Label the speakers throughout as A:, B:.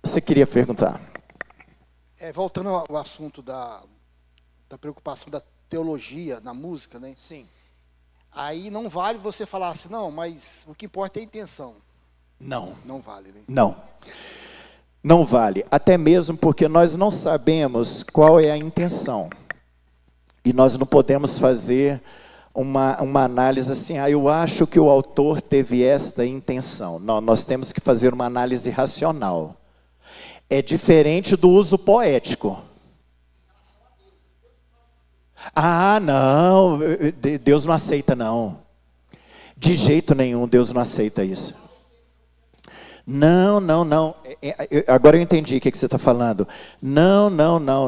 A: Você queria perguntar?
B: Voltando ao assunto da preocupação da teologia na música, né?
A: Sim.
B: Aí não vale você falar assim, não, mas o que importa é a intenção.
A: Não.
B: Não vale, né?
A: Não. Não vale. Até mesmo porque nós não sabemos qual é a intenção. E nós não podemos fazer uma análise assim, eu acho que o autor teve esta intenção. Não, nós temos que fazer uma análise racional. É diferente do uso poético. Não, Deus não aceita não. De jeito nenhum, Deus não aceita isso. Não. Agora eu entendi o que você está falando. Não.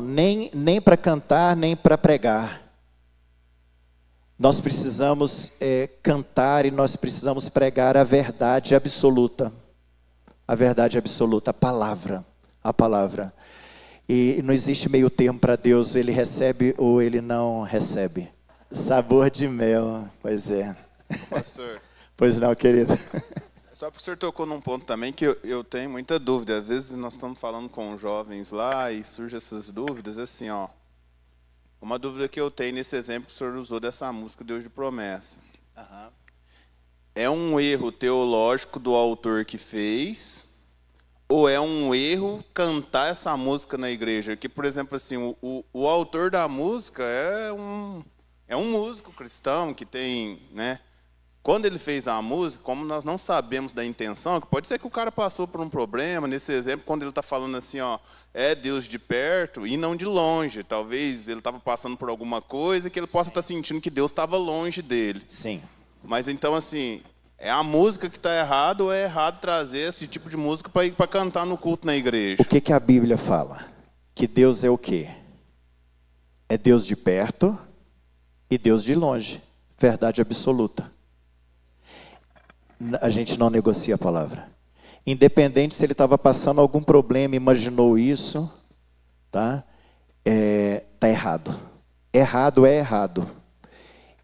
A: Nem para cantar, nem para pregar. Nós precisamos cantar e nós precisamos pregar a verdade absoluta. A verdade absoluta, a palavra. E não existe meio termo para Deus, ele recebe ou ele não recebe. Sabor de mel, pois é.
C: Pastor.
A: Pois não, querido.
C: Só porque o senhor tocou num ponto também que eu tenho muita dúvida. Às vezes nós estamos falando com jovens lá e surgem essas dúvidas, assim, ó. Uma dúvida que eu tenho nesse exemplo que o senhor usou dessa música Deus de Promessa.
A: Uhum.
C: É um erro teológico do autor que fez, ou é um erro cantar essa música na igreja? Que, por exemplo, assim, o autor da música é um músico cristão que tem, né? Quando ele fez a música, como nós não sabemos da intenção, que pode ser que o cara passou por um problema, nesse exemplo, quando ele está falando assim, ó, é Deus de perto e não de longe. Talvez ele estava passando por alguma coisa que ele possa estar sentindo que Deus estava longe dele.
A: Sim.
C: Mas então, assim, é a música que está errada ou é errado trazer esse tipo de música para cantar no culto na igreja?
A: O que a Bíblia fala? Que Deus é o quê? É Deus de perto e Deus de longe. Verdade absoluta. A gente não negocia a palavra. Independente se ele estava passando algum problema, imaginou isso, tá? Tá errado. Errado é errado.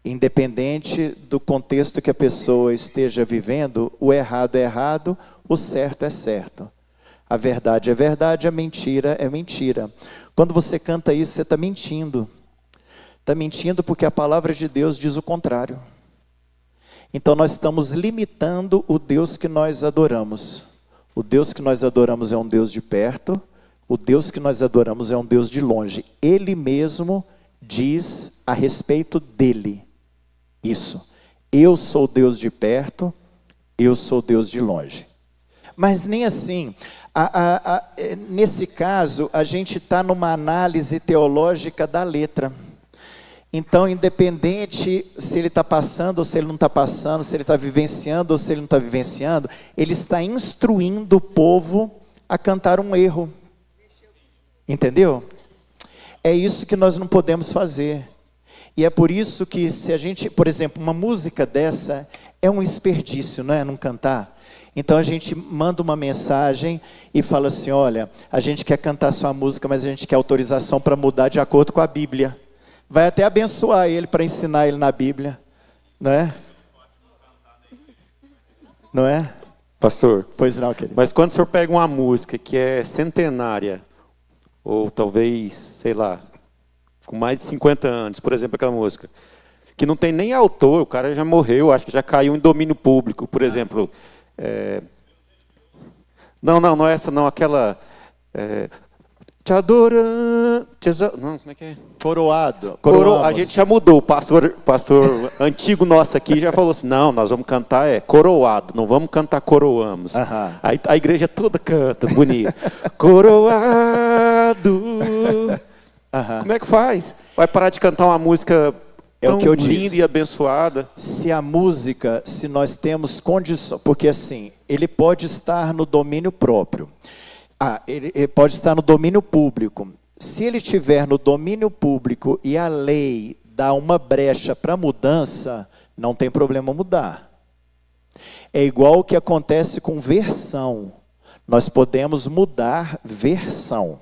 A: Independente do contexto que a pessoa esteja vivendo, o errado é errado, o certo é certo. A verdade é verdade, a mentira é mentira. Quando você canta isso, você está mentindo. Está mentindo porque a palavra de Deus diz o contrário. Então nós estamos limitando o Deus que nós adoramos. O Deus que nós adoramos é um Deus de perto, o Deus que nós adoramos é um Deus de longe. Ele mesmo diz a respeito dele isso. Eu sou Deus de perto, eu sou Deus de longe. Mas nem assim. Nesse caso, a gente está numa análise teológica da letra. Então, independente se ele está passando ou se ele não está passando, se ele está vivenciando ou se ele não está vivenciando, ele está instruindo o povo a cantar um erro. Entendeu? É isso que nós não podemos fazer. E é por isso que se a gente, por exemplo, uma música dessa é um desperdício, não é? Não cantar. Então a gente manda uma mensagem e fala assim, olha, a gente quer cantar sua música, mas a gente quer autorização para mudar de acordo com a Bíblia. Vai até abençoar ele para ensinar ele na Bíblia, não é? Não é?
D: Pastor,
A: Pois não, querido.
D: mas quando o senhor pega uma música que é centenária, ou talvez, sei lá, com mais de 50 anos, por exemplo, aquela música, que não tem nem autor, o cara já morreu, acho que já caiu em domínio público, por exemplo. Não é essa não, aquela... te adorando, não, como é que é?
A: Coroado.
D: A gente já mudou, o pastor antigo nosso aqui já falou assim, não, nós vamos cantar coroado, não vamos cantar coroamos. Aí a igreja toda canta, bonito. Coroado. Como é que faz? Vai parar de cantar uma música tão
A: o que eu
D: linda
A: disse.
D: e abençoada?
A: Se a música, se nós temos condição, porque assim, ele pode estar no domínio próprio. Ele pode estar no domínio público. Se ele estiver no domínio público e a lei dá uma brecha para mudança, não tem problema mudar. É igual o que acontece com versão. Nós podemos mudar versão,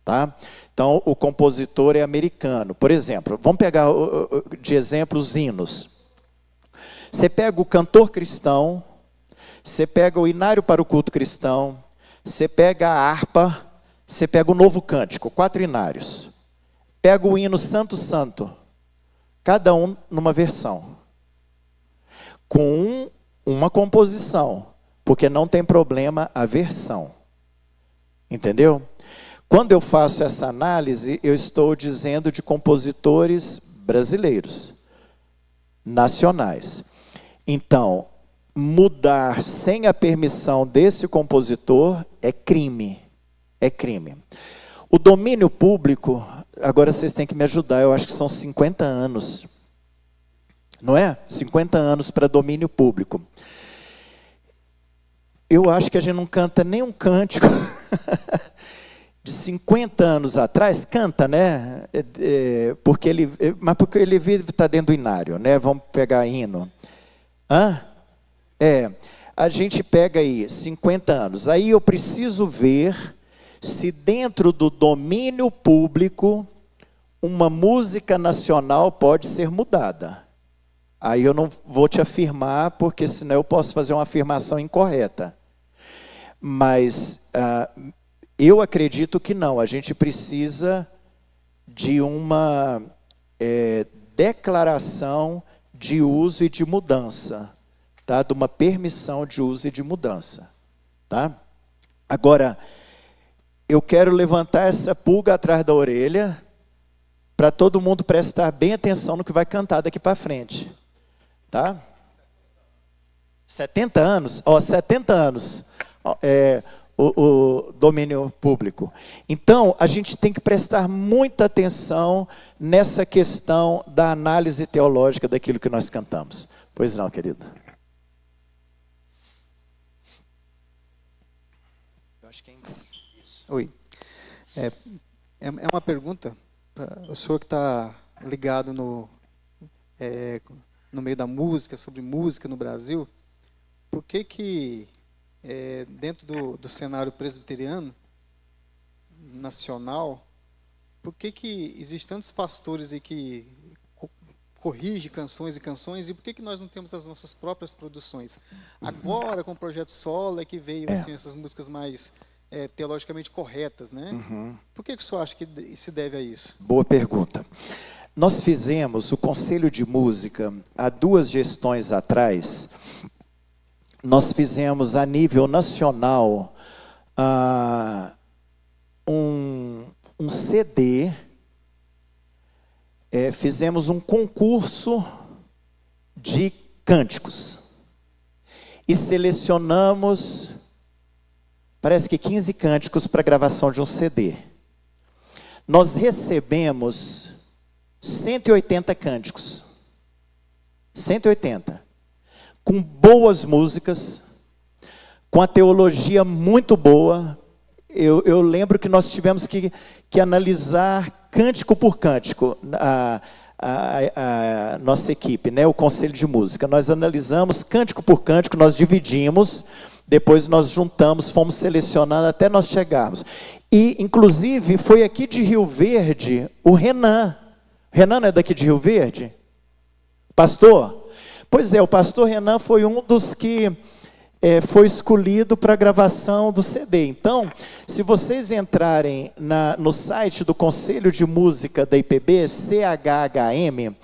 A: tá? Então, o compositor é americano. Por exemplo, vamos pegar de exemplo os hinos. Você pega o cantor cristão, você pega o hinário para o culto cristão, Você pega a harpa, você pega o novo cântico, 4 inários. Pega o hino Santo Santo, cada um numa versão. Com uma composição, porque não tem problema a versão. Entendeu? Quando eu faço essa análise, eu estou dizendo de compositores brasileiros, nacionais. Então, mudar sem a permissão desse compositor é crime. É crime. O domínio público, agora vocês têm que me ajudar, eu acho que são 50 anos. Não é? 50 anos para domínio público. Eu acho que a gente não canta nem um cântico de 50 anos atrás, canta, né? Porque ele vive, está dentro do inário, né? Vamos pegar hino. A gente pega aí 50 anos. Aí eu preciso ver se dentro do domínio público uma música nacional pode ser mudada. Aí eu não vou te afirmar, porque senão eu posso fazer uma afirmação incorreta. Mas eu acredito que não. A gente precisa de uma declaração de uso e de mudança. Tá? De uma permissão de uso e de mudança. Tá? Agora, eu quero levantar essa pulga atrás da orelha para todo mundo prestar bem atenção no que vai cantar daqui para frente. Tá? 70 anos? 70 anos. O domínio público. Então, a gente tem que prestar muita atenção nessa questão da análise teológica daquilo que nós cantamos. Pois não, querido?
B: Eu acho que é isso. Oi. É uma pergunta para o senhor que está ligado no meio da música, sobre música no Brasil. Por que dentro do cenário presbiteriano nacional, por que existem tantos pastores aí que corrigem canções e canções, e por que nós não temos as nossas próprias produções? Agora, com o Projeto Solo, é que veio assim, essas músicas mais teologicamente corretas, né? Por que o senhor acha que se deve a isso?
A: Boa pergunta. Nós fizemos o Conselho de Música, há 2 gestões atrás, nós fizemos a nível nacional um CD, fizemos um concurso de cânticos e selecionamos, parece que 15 cânticos para gravação de um CD. Nós recebemos 180 cânticos, 180, com boas músicas, com a teologia muito boa. Eu lembro que nós tivemos que analisar cântico por cântico, a nossa equipe, né, o Conselho de Música. Nós analisamos cântico por cântico, nós dividimos, depois nós juntamos, fomos selecionando até nós chegarmos. E, inclusive, foi aqui de Rio Verde, o Renan. Renan não é daqui de Rio Verde? Pastor? Pois é, o pastor Renan foi um dos que foi escolhido para a gravação do CD. Então, se vocês entrarem no site do Conselho de Música da IPB, CHHM,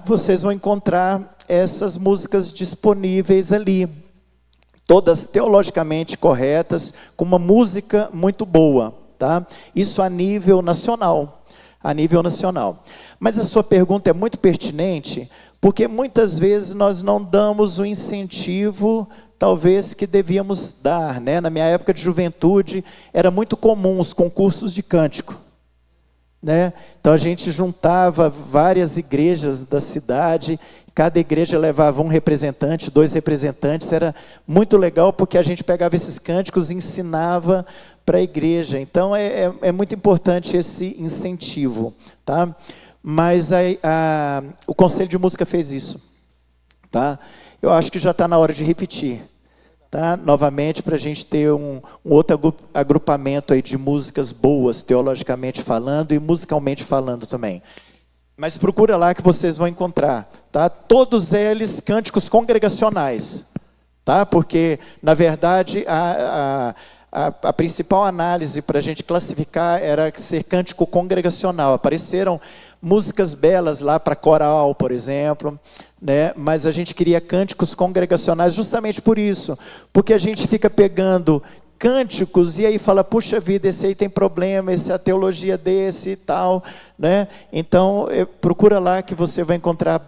A: vocês vão encontrar essas músicas disponíveis ali. Todas teologicamente corretas, com uma música muito boa. Tá? Isso a nível nacional. A nível nacional. Mas a sua pergunta é muito pertinente, porque muitas vezes nós não damos o incentivo, talvez, que devíamos dar, né? Na minha época de juventude, era muito comum os concursos de cântico, né? Então a gente juntava várias igrejas da cidade, cada igreja levava um representante, 2 representantes, era muito legal, porque a gente pegava esses cânticos e ensinava para a igreja. Então é muito importante esse incentivo, tá? Mas o Conselho de Música fez isso, tá? Eu acho que já está na hora de repetir, tá? Novamente, para a gente ter um outro agrupamento aí de músicas boas, teologicamente falando e musicalmente falando também. Mas procura lá que vocês vão encontrar, tá? Todos eles cânticos congregacionais, tá? Porque, na verdade, a principal análise para a gente classificar era ser cântico congregacional. Apareceram músicas belas lá para coral, por exemplo, né? Mas a gente queria cânticos congregacionais justamente por isso, porque a gente fica pegando cânticos e aí fala, puxa vida, esse aí tem problema, esse é a teologia desse e tal, né? Então, procura lá que você vai encontrar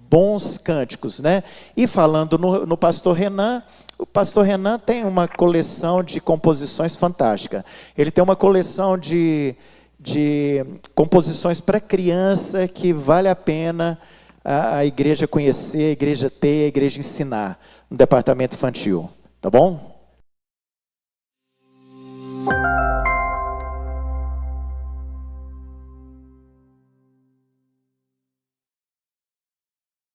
A: bons cânticos, né? E falando no pastor Renan, o pastor Renan tem uma coleção de composições fantástica. Ele tem uma coleção de composições para criança que vale a pena a igreja conhecer, a igreja ter, a igreja ensinar no departamento infantil. Tá bom?